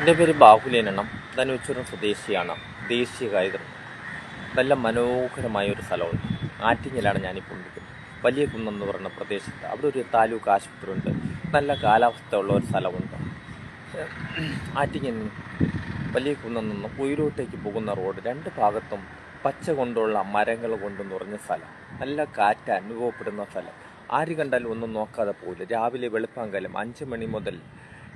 എൻ്റെ പേര് ബാഹുലേനെണ്ണം. ധനുവച്ചൂരം സ്വദേശിയാണ്. ദേശീയ ഗായകർ. നല്ല മനോഹരമായ ഒരു സ്ഥലമുണ്ട്. ആറ്റിങ്ങലാണ് ഞാനിപ്പോൾ നിൽക്കുന്നത്. വലിയ കുന്നെന്ന് പറയുന്ന പ്രദേശത്ത് അവിടെ ഒരു താലൂക്ക് ആശുപത്രി ഉണ്ട്. നല്ല കാലാവസ്ഥ ഉള്ള ഒരു സ്ഥലമുണ്ട്. ആറ്റിങ്ങൽ വലിയ കുന്നിൽ നിന്നും ഉയരോട്ടേക്ക് പോകുന്ന റോഡ് രണ്ട് ഭാഗത്തും പച്ച കൊണ്ടുള്ള മരങ്ങൾ കൊണ്ട് നിറഞ്ഞ സ്ഥലം. നല്ല കാറ്റ് അനുഭവപ്പെടുന്ന സ്ഥലം. ആര് കണ്ടാലും ഒന്നും നോക്കാതെ പോകില്ല. രാവിലെ വെളുപ്പാങ്കാലം 5 മണി മുതൽ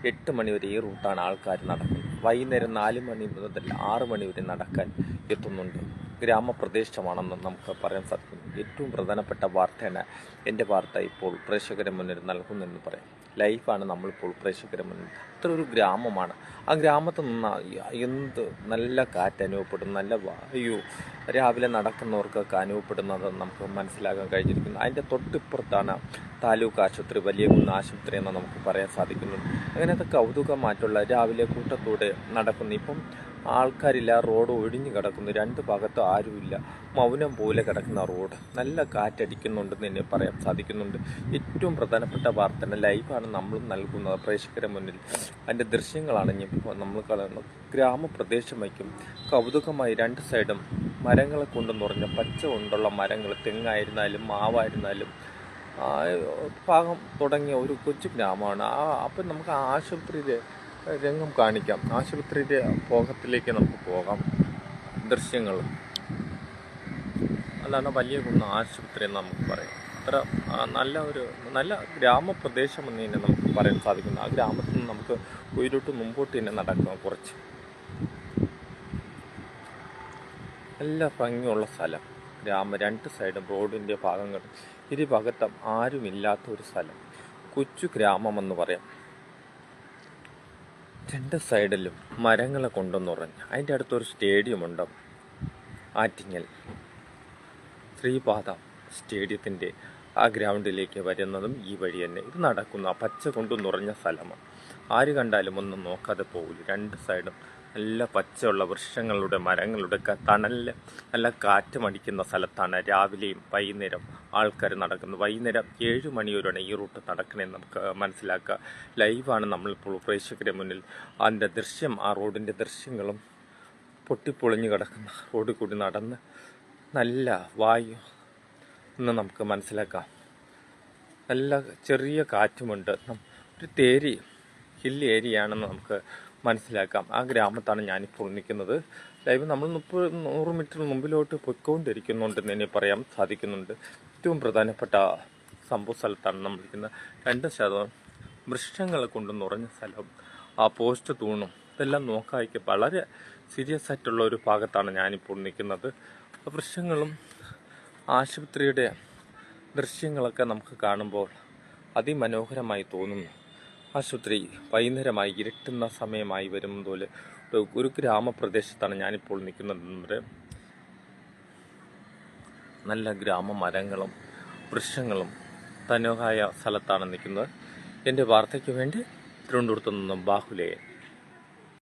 8 മണി വരെ ഈ റൂട്ടാണ് ആൾക്കാർ നടക്കുന്നത്. വൈകുന്നേരം 4 മണി മുതൽ 6 മണി വരെ നടക്കാൻ എത്തുന്നുണ്ട്. ഗ്രാമപ്രദേശമാണെന്ന് നമുക്ക് പറയാൻ സാധിക്കുന്നു. ഏറ്റവും പ്രധാനപ്പെട്ട വാർത്തയാണ് എൻ്റെ വാർത്ത ഇപ്പോൾ പ്രേക്ഷകരെ മുന്നിൽ നൽകുന്നതെന്ന് പറയാം. ലൈഫാണ് നമ്മളിപ്പോൾ പ്രേക്ഷകരെ മുന്നിൽ. അത്ര ഒരു ഗ്രാമമാണ്. ആ ഗ്രാമത്തിൽ നിന്ന് എന്ത് നല്ല കാറ്റ് അനുഭവപ്പെടും, നല്ല വായു രാവിലെ നടക്കുന്നവർക്കൊക്കെ അനുഭവപ്പെടുന്നത് നമുക്ക് മനസ്സിലാക്കാൻ കഴിഞ്ഞിരിക്കുന്നു. അതിൻ്റെ തൊട്ടിപ്പുറത്താണ് താലൂക്ക് ആശുപത്രി, വലിയ കുന്ന് ആശുപത്രി എന്ന് നമുക്ക് പറയാൻ സാധിക്കുന്നുണ്ട്. അങ്ങനത്തെ കൗതുകമായിട്ടുള്ള രാവിലെ കൂട്ടത്തോടെ നടക്കുന്നു. ഇപ്പം ആൾക്കാരില്ല, റോഡ് ഒഴിഞ്ഞു കിടക്കുന്നു. രണ്ട് ഭാഗത്തും ആരുമില്ല, മൗനം പോലെ കിടക്കുന്ന റോഡ്. നല്ല കാറ്റടിക്കുന്നുണ്ടെന്ന് തന്നെ പറയാൻ സാധിക്കുന്നുണ്ട്. ഏറ്റവും പ്രധാനപ്പെട്ട വാർത്ത ലൈവാണ് നമ്മൾ നൽകുന്നത് പ്രേക്ഷകരെ മുന്നിൽ. അതിൻ്റെ ദൃശ്യങ്ങളാണ് ഇപ്പോൾ നമ്മൾ കാണുന്നത്. ഗ്രാമപ്രദേശം വയ്ക്കും കൗതുകമായി രണ്ട് സൈഡും മരങ്ങളെ കൊണ്ട് നിറഞ്ഞ പച്ച കൊണ്ടുള്ള മരങ്ങൾ, തെങ്ങായിരുന്നാലും മാവായിരുന്നാലും ഭാഗം തുടങ്ങിയ ഒരു കൊച്ചു ഗ്രാമമാണ്. അപ്പം നമുക്ക് ആശുപത്രിയിലെ രംഗം കാണിക്കാം. ആശുപത്രിയുടെ ഭാഗത്തിലേക്ക് നമുക്ക് പോകാം. ദൃശ്യങ്ങൾ അതാണ് വലിയ കുന്ന് ആശുപത്രി എന്ന് നമുക്ക് പറയാം. അത്ര നല്ല ഗ്രാമപ്രദേശം എന്ന് തന്നെ നമുക്ക് പറയാൻ സാധിക്കുന്നു. ആ ഗ്രാമത്തിൽ നിന്ന് നമുക്ക് ഉയരോട്ട് മുമ്പോട്ട് തന്നെ നടക്കാം. കുറച്ച് നല്ല ഭംഗിയുള്ള സ്ഥലം. രണ്ട് സൈഡും റോഡിൻ്റെ ഭാഗങ്ങൾ, ഇരു ഭാഗത്തും ആരുമില്ലാത്ത ഒരു സ്ഥലം. കൊച്ചു ഗ്രാമമെന്ന് പറയാം. രണ്ട് സൈഡിലും മരങ്ങളെ കൊണ്ടുനിറഞ്ഞ്. അതിൻ്റെ അടുത്തൊരു സ്റ്റേഡിയമുണ്ട്. ആറ്റിങ്ങൽ ശ്രീപാദ സ്റ്റേഡിയത്തിൻ്റെ ആ ഗ്രൗണ്ടിലേക്ക് വരുന്നതും ഈ വഴി തന്നെ. ഇത് നടക്കുന്ന പച്ച കൊണ്ട് നിറഞ്ഞ സ്ഥലമാണ്. ആര് കണ്ടാലും ഒന്നും നോക്കാതെ പോകില്ല. രണ്ട് സൈഡും നല്ല പച്ചയുള്ള വൃക്ഷങ്ങളുടെ, മരങ്ങളുടെ തണലിൽ നല്ല കാറ്റുമടിക്കുന്ന സ്ഥലത്താണ് രാവിലെയും വൈകുന്നേരം ആൾക്കാർ നടക്കുന്നത്. വൈകുന്നേരം 7 മണി വരെയാണ് ഈ റൂട്ട് നടക്കണമെന്ന് നമുക്ക് മനസ്സിലാക്കുക. ലൈവാണ് നമ്മളിപ്പോൾ പ്രേക്ഷകരെ മുന്നിൽ. അതിൻ്റെ ദൃശ്യം, ആ റോഡിൻ്റെ ദൃശ്യങ്ങളും പൊട്ടിപ്പൊളിഞ്ഞു കിടക്കുന്ന റോഡിൽ കൂടി നടന്ന് നല്ല വായു എന്ന് നമുക്ക് മനസ്സിലാക്കാം. നല്ല ചെറിയ കാറ്റുമുണ്ട്. ഒരു ഹിൽ ഏരിയയാണെന്ന് നമുക്ക് മനസ്സിലാക്കാം. ആ ഗ്രാമത്താണ് ഞാനിപ്പോൾ നിൽക്കുന്നത്. ലൈവ് നമ്മൾ 100 മീറ്റർ മുമ്പിലോട്ട് പൊയ്ക്കൊണ്ടിരിക്കുന്നുണ്ടെന്ന് തന്നെ പറയാൻ സാധിക്കുന്നുണ്ട്. ഏറ്റവും പ്രധാനപ്പെട്ട സംഭവ സ്ഥലത്താണ് നമ്മൾ നിൽക്കുന്നത്. 2% വൃക്ഷങ്ങളെ കൊണ്ട് നിറഞ്ഞ സ്ഥലം. ആ പോസ്റ്റ് തൂണും ഇതെല്ലാം നോക്കാതിരിക്കുക. വളരെ സീരിയസ് ആയിട്ടുള്ള ഒരു ഭാഗത്താണ് ഞാനിപ്പോൾ നിൽക്കുന്നത്. വൃക്ഷങ്ങളും ആശുപത്രിയുടെ ദൃശ്യങ്ങളൊക്കെ നമുക്ക് കാണുമ്പോൾ അതിമനോഹരമായി തോന്നുന്നു. ആശുപത്രി വൈകുന്നേരമായി ഇരുട്ടുന്ന സമയമായി വരും പോലെ ഒരു ഗ്രാമപ്രദേശത്താണ് ഞാനിപ്പോൾ നിൽക്കുന്നത്. നല്ല ഗ്രാമമരങ്ങളും വൃക്ഷങ്ങളും തനോഹായ സ്ഥലത്താണ് നിൽക്കുന്നത്. എൻ്റെ വാർത്തയ്ക്ക് വേണ്ടി തിരുവനന്തപുരത്തു നിന്നും ബാഹുലേ.